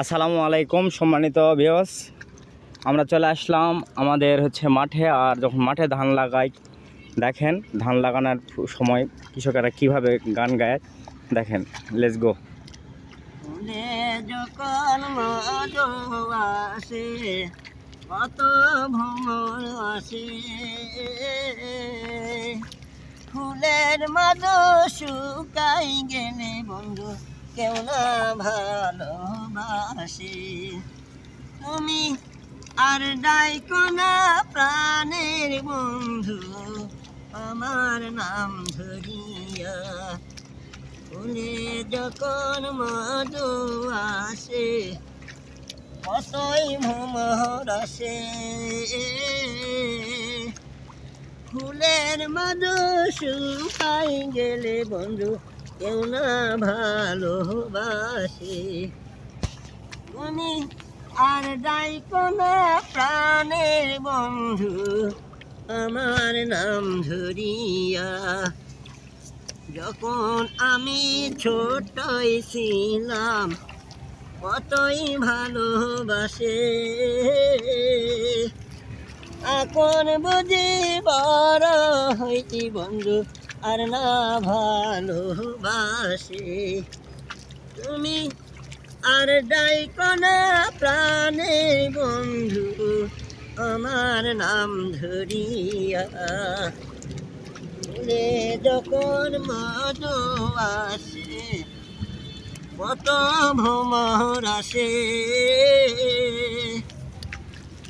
আসসালামু আলাইকুম সম্মানিত ভিউয়ার্স, আমরা চলে আসলাম আমাদের মাঠে। আর যখন মাঠে ধান লাগাই, দেখেন ধান লাগানোর সময় কৃষকেরা কিভাবে গান গায়, দেখেন। Let's go. যখন আসে কত ভ্রমণ আসে, ফুলের মাঝে শুকাই গেলে বন্ধু কেউ না ভালোবাসে। তুমি আর ডাইকো না প্রাণের বন্ধু আমার নাম ধরিয়া, ফুলে যখন মধু আসে কতই ভ্রমর আসে। ফুলের মধু শুকাই গেলে বন্ধু কেউ না ভালোবাসে। তুমি আর ডাইকো না প্রাণের বন্ধু আমার নাম ধরিয়া, যখন আমি ছোটই ছিলাম কতই ভালোবাসে। এখন বুঝি বড় হইতি বন্ধু আর না ভালোবাসে। তুমি আর ডাইকো না প্রাণের বন্ধু আমার নাম ধরিয়া, ফুলে যখন মধু আসে কত ভ্রমর আসে।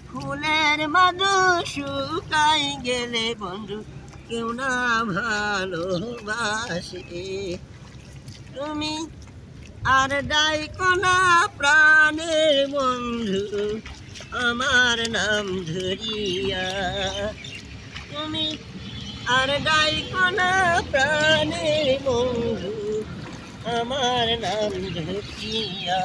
ফুলের মধু শুকাই গেলে বন্ধু কেউ না ভালোবাসে। তুমি আর ডাইকো না প্রাণের বন্ধু আমার নাম ধরিয়া, তুমি আর ডাইকো না প্রাণের বন্ধু আমার নাম ধরিয়া।